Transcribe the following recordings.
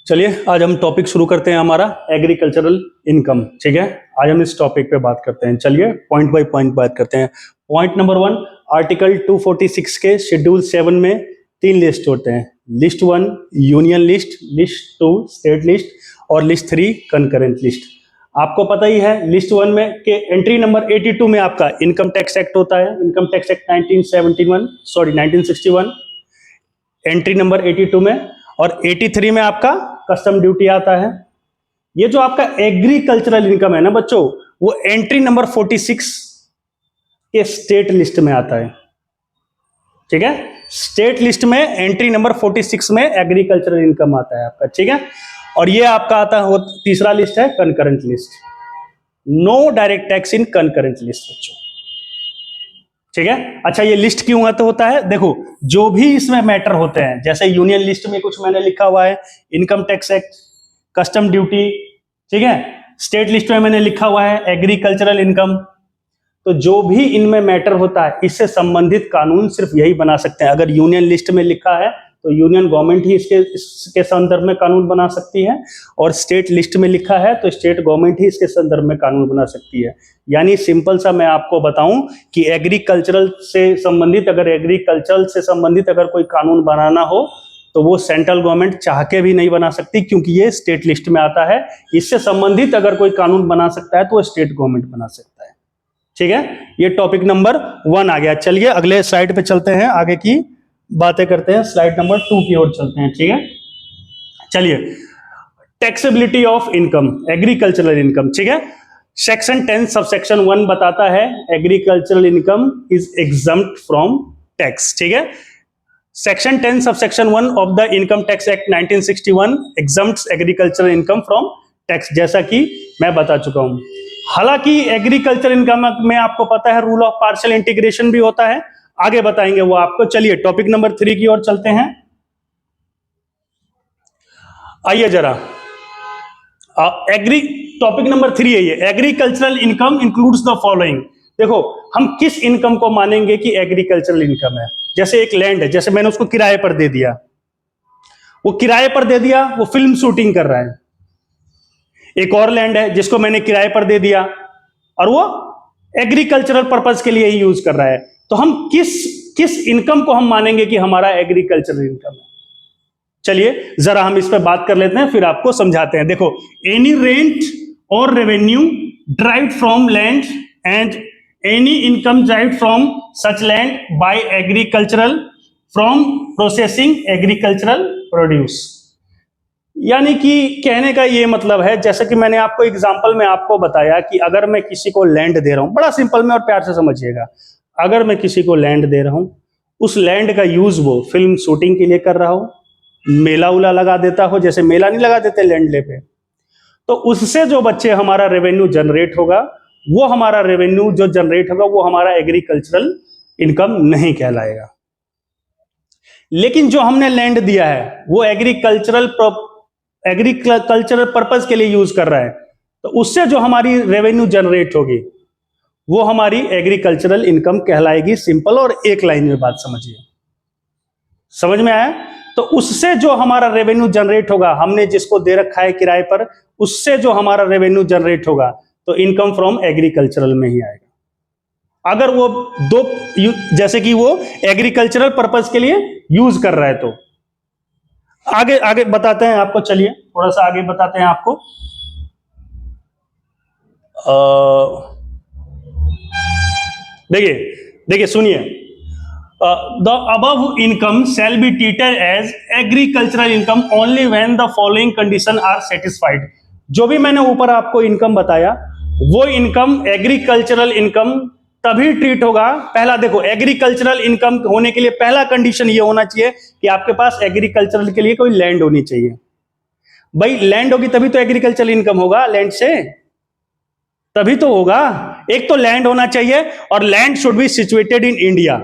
चलिए आज हम टॉपिक शुरू करते हैं हमारा एग्रीकल्चरल इनकम। ठीक है, आज हम इस टॉपिक पे बात करते हैं। चलिए पॉइंट बाय पॉइंट बात करते हैं। पॉइंट नंबर 1, आर्टिकल 246 के शेड्यूल 7 में 3 लिस्ट होते हैं। List 1 union list, list 2 state list और लिस्ट 3 कंकरेंट लिस्ट। आपको पता ही है लिस्ट 1 में के एंट्री नंबर 82 में आपका इनकम टैक्स एक्ट होता है, income tax act 1961 entry number 82 में, और 83 में आपका कस्टम ड्यूटी आता है। ये जो आपका एग्रीकल्चरल इनकम है ना बच्चों, वो एंट्री नंबर 46 के स्टेट लिस्ट में आता है। ठीक है, स्टेट लिस्ट में एंट्री नंबर 46 में एग्रीकल्चरल इनकम आता है आपका। ठीक है, और ये आपका आता है तीसरा लिस्ट है concurrent list. No direct tax in concurrent list बच्चों। ठीक है, अच्छा ये लिस्ट क्यों होता है? देखो जो भी इसमें मैटर होते हैं, जैसे यूनियन लिस्ट में कुछ मैंने लिखा हुआ है income tax act, custom duty. ठीक है, स्टेट लिस्ट में मैंने लिखा हुआ है एग्रीकल्चरल इनकम। तो जो भी इनमें मैटर होता है इससे संबंधित कानून सिर्फ यही बना सकते हैं। अगर यूनियन लिस्ट में लिखा है तो यूनियन गवर्नमेंट ही इसके संदर्भ में कानून बना सकती है, और स्टेट लिस्ट में लिखा है तो स्टेट गवर्नमेंट ही इसके संदर्भ में कानून बना सकती है। यानी सिंपल सा मैं आपको बताऊं कि एग्रीकल्चर से संबंधित अगर कोई कानून बनाना हो तो वो सेंट्रल गवर्नमेंट चाह के भी नहीं बना सकती, क्योंकि ये स्टेट लिस्ट में आता है। इससे संबंधित अगर कोई कानून बना सकता है तो वो स्टेट गवर्नमेंट बना सकता है। ठीक है, ये टॉपिक नंबर 1 आ गया। चलिए अगले स्लाइड पे चलते हैं, आगे की बातें करते हैं। स्लाइड नंबर 2 की ओर चलते हैं। ठीक है, चलिए taxability of income, agricultural income. ठीक है, सेक्शन 10 सबसेक्शन 1 बताता है agricultural income is exempt from tax. ठीक है, section 10 subsection 1 of the income tax act 1961 exempts agricultural income from tax, जैसा कि मैं बता चुका हूं। हालांकि एग्रीकल्चर इनकम में आपको पता है रूल ऑफ पार्शियल इंटीग्रेशन भी होता है, आगे बताएंगे वो आपको। चलिए टॉपिक नंबर 3 की ओर चलते हैं। आइए जरा, टॉपिक नंबर 3 है ये, agricultural income includes the following. देखो हम किस इनकम को मानेंगे कि एग्रीकल्चरल इनकम है। जैसे एक लैंड है, जैसे मैंने उसको किराए पर दे दिया, वो फिल्म शूटिंग कर रहा है। एक और लैंड है जिसको मैंने किराए पर दे दिया और वो एग्रीकल्चरल पर्पस के लिए ही यूज कर रहा है। तो हम किस इनकम को हम मानेंगे कि हमारा एग्रीकल्चरल इनकम है? चलिए जरा हम इस पर बात कर लेते हैं, फिर आपको समझाते हैं। देखो, एनी रेंट और revenue derived from land and any income derived from such land by agricultural from processing agricultural produce. यानी कि कहने का ये मतलब है, जैसा कि मैंने आपको एग्जांपल में आपको बताया कि अगर मैं किसी को लैंड दे रहा हूं, बड़ा सिंपल में और प्यार से समझिएगा, अगर मैं किसी को लैंड दे रहा हूं, उस लैंड का यूज वो फिल्म शूटिंग के लिए कर रहा हो, मेला उला लगा देता हो, जैसे मेला नहीं लगा देते लैंड ले पे, तो उससे जो बच्चे हमारा रेवेन्यू जनरेट होगा, वो हमारा रेवेन्यू जो जनरेट होगा वो हमारा एग्रीकल्चरल इनकम नहीं कहलाएगा। लेकिन जो हमने लैंड दिया है वो एग्रीकल्चरल पर्पस के लिए यूज कर रहा है, तो उससे जो हमारी रेवेन्यू जनरेट होगी वो हमारी एग्रीकल्चरल इनकम कहलाएगी। सिंपल और एक लाइन में बात समझिए, समझ में आया? तो उससे जो हमारा रेवेन्यू जनरेट होगा, हमने जिसको दे रखा है किराए पर, उससे जो हमारा रेवेन्यू जनरेट होगा तो इनकम फ्रॉम एग्रीकल्चरल में ही आएगा। अगर वो जैसे कि वो एग्रीकल्चरल पर्पस के लिए यूज कर रहा है तो आगे बताते हैं आपको। चलिए थोड़ा सा आगे बताते हैं आपको। देखिए सुनिए, the above income shall be treated as agricultural income only when the following condition are satisfied. जो भी मैंने ऊपर आपको इनकम बताया, वो इनकम एग्रीकल्चरल इनकम तभी ट्रीट होगा। पहला देखो, एग्रीकल्चरल इनकम होने के लिए पहला कंडीशन ये होना चाहिए कि आपके पास एग्रीकल्चरल के लिए कोई लैंड होनी चाहिए। भाई लैंड होगी तभी तो एग्रीकल्चरल इनकम होगा, लैंड से तभी तो होगा। एक तो लैंड होना चाहिए, और land should be situated in India.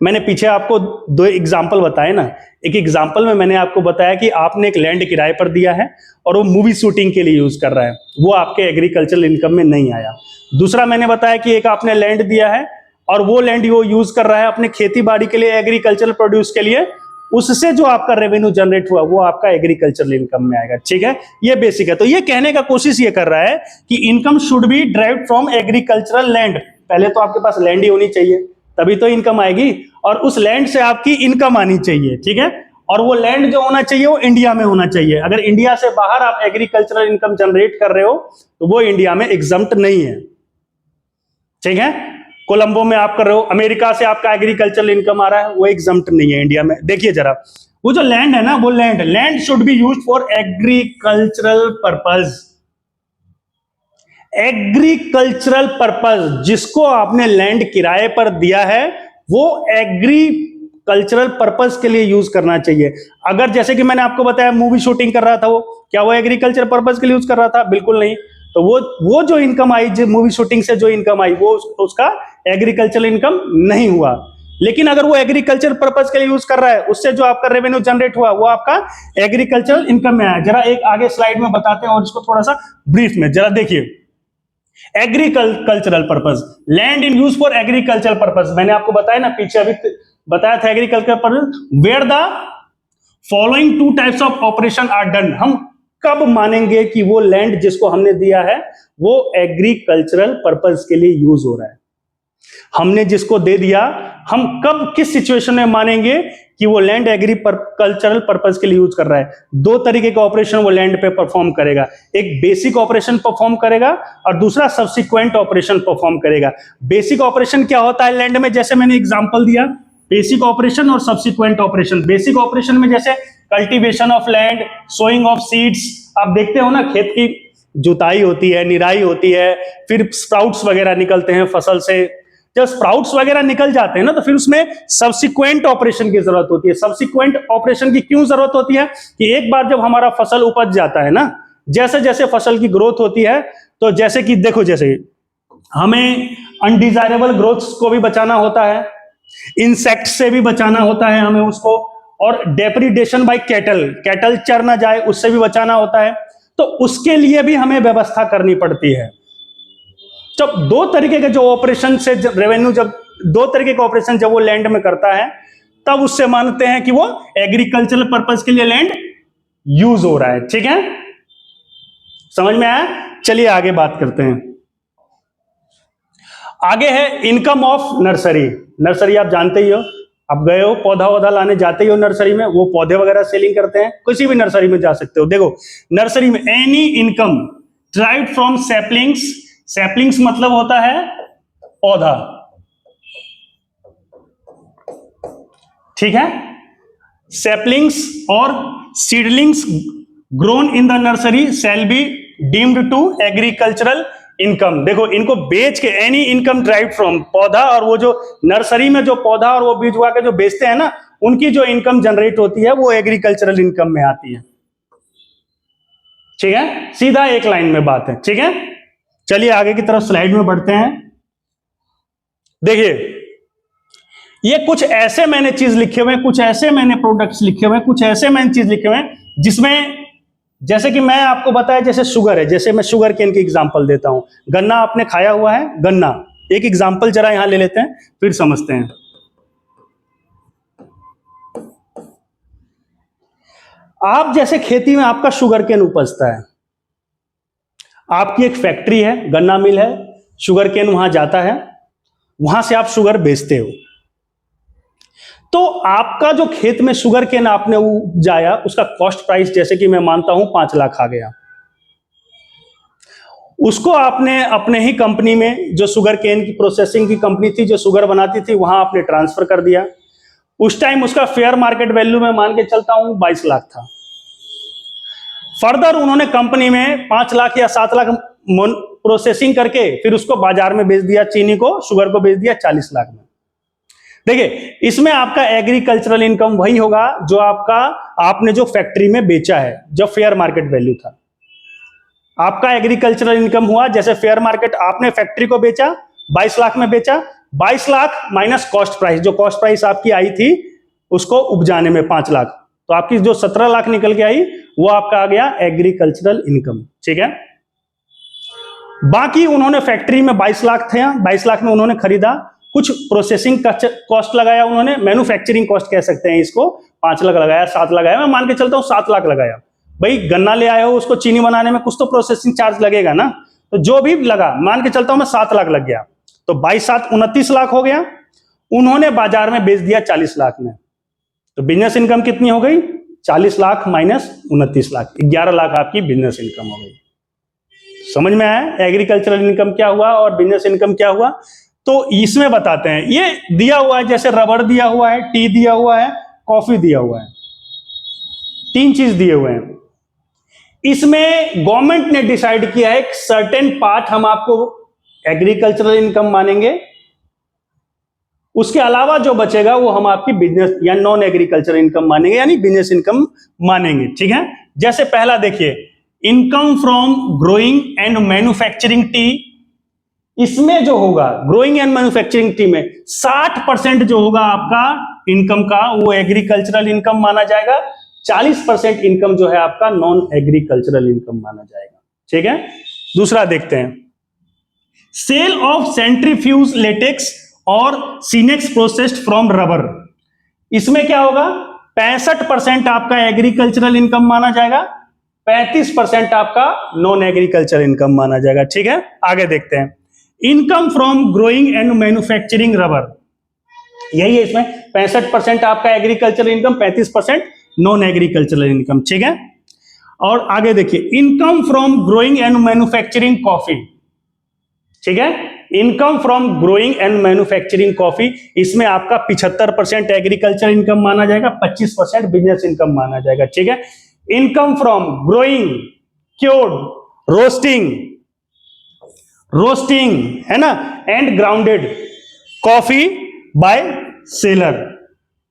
मैंने पीछे आपको 2 एग्जाम्पल बताए ना। एक एग्जाम्पल में मैंने आपको बताया कि आपने एक लैंड किराए पर दिया है और वो मूवी शूटिंग के लिए यूज कर रहा है, वो आपके एग्रीकल्चरल इनकम में नहीं आया। दूसरा मैंने बताया कि एक आपने लैंड दिया है और वो लैंड वो यूज कर रहा है अपने खेती बाड़ी के लिए, एग्रीकल्चरल प्रोड्यूस के लिए, उससे जो आपका रेवेन्यू जनरेट हुआ वो आपका एग्रीकल्चरल इनकम में आएगा। ठीक है, ये बेसिक है। तो ये कहने का कोशिश ये कर रहा है कि income should be derived from agricultural land. पहले तो आपके पास लैंड ही होनी चाहिए, तभी तो इनकम आएगी, और उस लैंड से आपकी इनकम आनी चाहिए। ठीक है, और वो लैंड जो होना चाहिए वो इंडिया में होना चाहिए। अगर इंडिया से बाहर आप एग्रीकल्चरल इनकम जनरेट कर रहे हो तो वो इंडिया में एग्जम्प्ट नहीं है। ठीक है, कोलंबो में आप कर रहे हो, अमेरिका से आपका एग्रीकल्चरल इनकम आ रहा है, वो एग्जम्प्ट नहीं है इंडिया में। देखिए जरा, वो जो लैंड है ना, वो land should be used for agricultural purpose. Agricultural purpose, जिसको आपने लैंड किराए पर दिया है वो एग्रीकल्चरल पर्पस के लिए यूज करना चाहिए। अगर जैसे कि मैंने आपको बताया मूवी शूटिंग कर रहा था, वो क्या वो एग्रीकल्चर पर्पस के लिए यूज कर रहा था? बिल्कुल नहीं। तो वो जो इनकम आई, जो मूवी शूटिंग से जो इनकम आई, वो उसका एग्रीकल्चरल इनकम नहीं हुआ। लेकिन अगर वो एग्रीकल्चर पर्पस के लिए यूज कर रहा है, उससे जो आपका रेवेन्यू जनरेट हुआ वो आपका एग्रीकल्चरल इनकम में आया। जरा एक आगे स्लाइड में बताते हैं और इसको थोड़ा सा ब्रीफ में जरा देखिए। Agricultural purpose, land in use for agricultural purpose, मैंने आपको बताया ना पीछे, अभी बताया था agriculture purpose, where the following two types of operation are done. हम कब मानेंगे कि वो लैंड जिसको हमने दिया है वो एग्रीकल्चरल पर्पस के लिए यूज हो रहा है? हमने जिसको दे दिया, हम कब किस सिचुएशन में मानेंगे कि वो लैंड एग्रीकल्चरल पर्पस के लिए यूज कर रहा है? दो तरीके का ऑपरेशन वो लैंड पे परफॉर्म करेगा, एक बेसिक ऑपरेशन परफॉर्म करेगा और दूसरा सब्सिक्वेंट ऑपरेशन परफॉर्म करेगा। बेसिक ऑपरेशन क्या होता है लैंड में? जैसे मैंने एग्जांपल दिया, बेसिक ऑपरेशन और सब्सिक्वेंट ऑपरेशन। बेसिक ऑपरेशन में जैसे cultivation of land, sowing of seeds, आप देखते हो ना खेत की जुताई होती है, निराई होती है, फिर स्प्राउट्स वगैरह निकलते हैं फसल से। जब स्प्राउट्स वगैरह निकल जाते हैं ना, तो फिर उसमें सब्सिक्वेंट ऑपरेशन की जरूरत होती है। सब्सिक्वेंट ऑपरेशन की क्यों जरूरत होती है? कि एक बार जब हमारा फसल उपज जाता है ना, जैसे जैसे फसल की ग्रोथ होती है, तो जैसे कि देखो, जैसे हमें अनडिजायरेबल ग्रोथ को भी बचाना होता है, इंसेक्ट से भी बचाना होता है हमें उसको, और डेप्रिडेशन बाय कैटल चर ना जाए उससे भी बचाना होता है। तो उसके लिए भी हमें व्यवस्था करनी पड़ती है। जब दो तरीके के जो ऑपरेशन से रेवेन्यू, जब दो तरीके का ऑपरेशन जब वो लैंड में करता है, तब उससे मानते हैं कि वो एग्रीकल्चरल पर्पस के लिए लैंड यूज हो रहा है। ठीक है, समझ में आया? चलिए आगे बात करते हैं। आगे है इनकम ऑफ नर्सरी। नर्सरी आप जानते ही हो, आप गए हो पौधा वौधा लाने, जाते ही हो नर्सरी में, वो पौधे वगैरह सेलिंग करते हैं, किसी भी नर्सरी में जा सकते हो। देखो नर्सरी में any income derived from saplings, saplings मतलब होता है पौधा, ठीक है, सैपलिंग्स और seedlings grown in the nursery shall be deemed to agricultural income. देखो इनको बेच के, एनी इनकम ड्राइव फ्रॉम, पौधा और वो जो नर्सरी में जो पौधा और वो बीज उगा के जो बेचते हैं ना, उनकी जो इनकम जनरेट होती है वो एग्रीकल्चरल इनकम में आती है। ठीक है, सीधा एक लाइन में बात है। ठीक है, चलिए आगे की तरफ स्लाइड में बढ़ते हैं। देखिए ये कुछ ऐसे मैंने चीज लिखे हुए हैं, कुछ ऐसे मैंने प्रोडक्ट्स लिखे हुए हैं, कुछ ऐसे मैंने चीज लिखे हुए हैं जिसमें, जैसे कि मैं आपको बताया जैसे शुगर है, जैसे मैं शुगर केन की एग्जांपल देता हूं। गन्ना आपने खाया हुआ है, गन्ना, एक एग्जांपल जरा यहां ले लेते हैं फिर समझते हैं। आप जैसे खेती में आपका शुगर केन उपजता है, आपकी एक फैक्ट्री है, गन्ना मिल है, शुगर केन वहां जाता है, वहां से आप शुगर बेचते हो। तो आपका जो खेत में शुगर केन आपने उपजाया, उसका कॉस्ट प्राइस जैसे कि मैं मानता हूं 5 लाख आ गया। उसको आपने अपने ही कंपनी में, जो शुगर केन की प्रोसेसिंग की कंपनी थी, जो शुगर बनाती थी, वहां आपने ट्रांसफर कर दिया। उस टाइम उसका फेयर मार्केट वैल्यू में मान के चलता हूं 22 लाख था। फर्दर उन्होंने कंपनी में 5 लाख या 7 लाख प्रोसेसिंग करके फिर उसको बाजार में बेच दिया, चीनी को, शुगर को बेच दिया 40 लाख में। देखिए इसमें आपका एग्रीकल्चरल इनकम वही होगा जो आपका, आपने जो फैक्ट्री में बेचा है, जब फेयर मार्केट वैल्यू था, आपका एग्रीकल्चरल इनकम हुआ। जैसे फेयर मार्केट, आपने फैक्ट्री को बेचा 22 लाख में बेचा, 22 लाख माइनस कॉस्ट प्राइस, जो कॉस्ट प्राइस आपकी आई थी उसको उपजाने में 5 लाख, तो आपकी जो 17 लाख निकल के आई वो आपका आ गया एग्रीकल्चरल इनकम। ठीक है, बाकी उन्होंने फैक्ट्री में 22 लाख थे, 22 लाख में उन्होंने खरीदा, कुछ प्रोसेसिंग कॉस्ट लगाया उन्होंने, मैन्युफैक्चरिंग कॉस्ट कह सकते हैं इसको, 5 लाख लगाया, 7 लगाया, मैं मान के चलता हूं 7 लाख लगाया। भाई गन्ना ले आए हो, उसको चीनी बनाने में कुछ तो प्रोसेसिंग चार्ज लगेगा ना, तो जो भी लगा मान के चलता हूं मैं 7 लाख लग गया, तो 22 7 29 लाख हो गया। उन्होंने बाजार में बेच दिया 40 लाख में, तो बिजनेस इनकम कितनी हो गई? 40 लाख माइनस 29 लाख, 11 लाख आपकी बिजनेस इनकम हो गई। समझ में आया एग्रीकल्चरल इनकम क्या हुआ और बिजनेस इनकम क्या हुआ? तो इसमें बताते हैं, ये दिया हुआ है, जैसे रबर दिया हुआ है, टी दिया हुआ है, कॉफी दिया हुआ है, 3 चीज दिए हुए हैं। इसमें गवर्नमेंट ने डिसाइड किया है सर्टेन पार्ट हम आपको एग्रीकल्चरल इनकम मानेंगे, उसके अलावा जो बचेगा वो हम आपकी बिजनेस या नॉन एग्रीकल्चरल इनकम मानेंगे, यानी बिजनेस इनकम मानेंगे। ठीक है, जैसे पहला देखिए, income from growing and manufacturing T, इसमें जो होगा ग्रोइंग एंड मैन्युफैक्चरिंग टी में 60% जो होगा आपका इनकम का वो एग्रीकल्चरल इनकम माना जाएगा, 40% इनकम जो है आपका नॉन एग्रीकल्चरल इनकम माना जाएगा। ठीक है, दूसरा देखते हैं, सेल ऑफ सेंट्रीफ्यूज लेटेक्स और सिनेक्स प्रोसेस्ड फ्रॉम रबर, इसमें क्या होगा? 65% आपका एग्रीकल्चरल इनकम माना जाएगा, 35% आपका नॉन एग्रीकल्चर इनकम माना जाएगा। ठीक है, आगे देखते हैं, income from growing and manufacturing rubber, यही है इसमें 65% आपका agriculture income, 35% non agricultural income. ठीक है, और आगे देखिए, income from growing and manufacturing coffee, ठीक है, income from growing and manufacturing coffee, इसमें आपका 75% एग्रीकल्चर इनकम माना जाएगा, 25% बिजनेस इनकम माना जाएगा। ठीक है, income from growing, cured, roasting है ना, and grounded coffee by seller,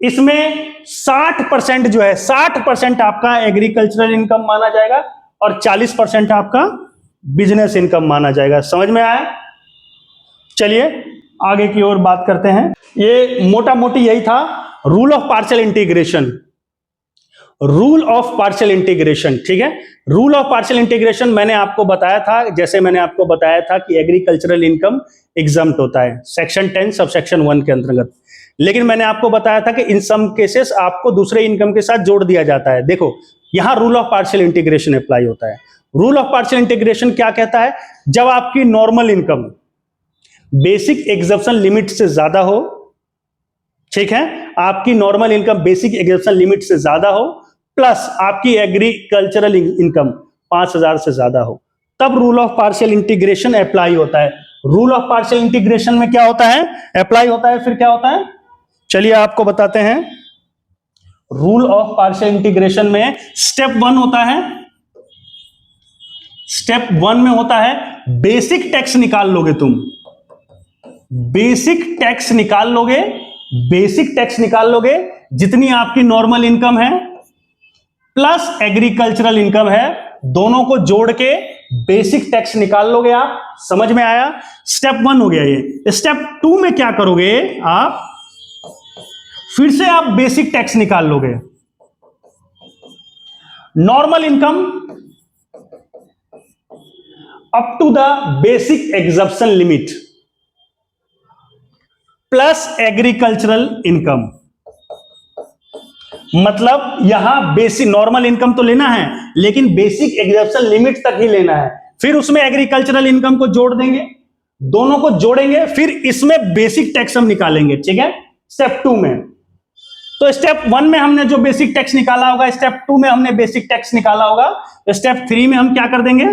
इसमें 60% जो है 60% आपका एग्रीकल्चरल इनकम माना जाएगा और 40% आपका बिजनेस इनकम माना जाएगा। समझ में आया? चलिए आगे की ओर बात करते हैं। ये मोटा मोटी यही था rule of partial integration, rule of partial integration. ठीक है, रूल ऑफ पार्शियल इंटीग्रेशन मैंने आपको बताया था, जैसे मैंने आपको बताया था कि एग्रीकल्चरल इनकम एग्जम्प्ट होता है सेक्शन 10 सब सेक्शन 1 के अंतर्गत, लेकिन मैंने आपको बताया था कि इन सम केसेस आपको दूसरे इनकम के साथ जोड़ दिया जाता है। देखो यहां rule of partial integration apply होता है। रूल ऑफ पार्शियल इंटीग्रेशन क्या कहता है? जब आपकी normal income basic exemption limit से ज्यादा हो, ठीक है, आपकी normal income basic exemption limit से ज्यादा हो, प्लस आपकी एग्रीकल्चरल इनकम 5,000 से ज्यादा हो, तब rule of partial integration apply होता है। रूल ऑफ पार्शियल इंटीग्रेशन में क्या होता है? अप्लाई होता है। फिर क्या होता है? चलिए आपको बताते हैं। रूल ऑफ पार्शियल इंटीग्रेशन में स्टेप 1 होता है, स्टेप 1 में होता है बेसिक टैक्स निकाल लोगे तुम, बेसिक टैक्स निकाल लोगे, बेसिक टैक्स निकाल लोगे जितनी आपकी नॉर्मल इनकम है प्लस एग्रीकल्चरल इनकम है, दोनों को जोड़ के बेसिक टैक्स निकाल लोगे आप। समझ में आया? स्टेप 1 हो गया ये। स्टेप 2 में क्या करोगे आप? फिर से आप बेसिक टैक्स निकाल लोगे, normal income up to the basic exemption limit plus agricultural income. मतलब यहां बेसिक नॉर्मल इनकम तो लेना है लेकिन बेसिक एग्जम्पशन लिमिट तक ही लेना है, फिर उसमें एग्रीकल्चरल इनकम को जोड़ देंगे, दोनों को जोड़ेंगे, फिर इसमें बेसिक टैक्स हम निकालेंगे। ठीक है, स्टेप 2 में। तो स्टेप 1 में हमने जो बेसिक टैक्स निकाला होगा, स्टेप 2 में हमने बेसिक टैक्स निकाला होगा, स्टेप 3 में हम क्या कर देंगे?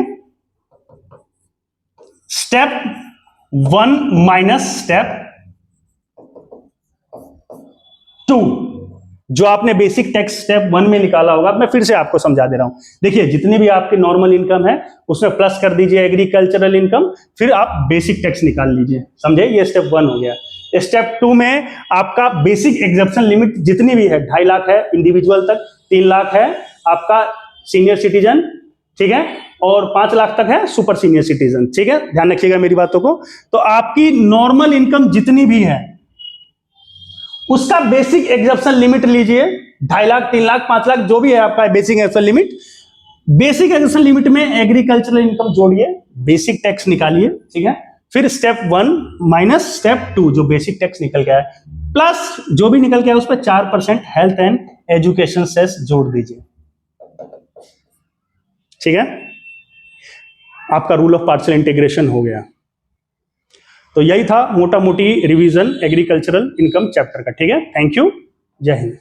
स्टेप 1 माइनस स्टेप 2, जो आपने बेसिक टैक्स स्टेप 1 में निकाला होगा। मैं फिर से आपको समझा दे रहा हूं। देखिए जितनी भी आपकी नॉर्मल इनकम है उसमें प्लस कर दीजिए एग्रीकल्चरल इनकम, फिर आप बेसिक टैक्स निकाल लीजिए। समझे? ये स्टेप 1 हो गया। स्टेप 2 में आपका बेसिक एग्जम्पशन लिमिट जितनी भी है 2.5 लाख है इंडिविजुअल तक, 3 लाख है आपका सीनियर सिटीजन, ठीक है, और 5 लाख तक है सुपर सीनियर सिटीजन। ठीक है, ध्यान रखिएगा मेरी बातों को। तो आपकी नॉर्मल इनकम जितनी भी है उसका बेसिक एग्जम्पशन लिमिट लीजिए, 2.5 लाख, 3 लाख, 5 लाख, जो भी है आपका basic exemption limit. Basic exemption limit में एग्रीकल्चरल इनकम जोड़िए, बेसिक टैक्स निकालिए, ठीक है, फिर स्टेप 1 माइनस स्टेप 2 जो बेसिक टैक्स निकल गया है, प्लस जो भी निकल गया उस पर 4% हेल्थ एंड एजुकेशन सेस जोड़ दीजिए। ठीक है, आपका रूल ऑफ पार्शियल इंटीग्रेशन हो गया। तो यही था मोटा मोटी रिवीजन एग्रीकल्चरल इनकम चैप्टर का। ठीक है, थैंक यू, जय हिंद।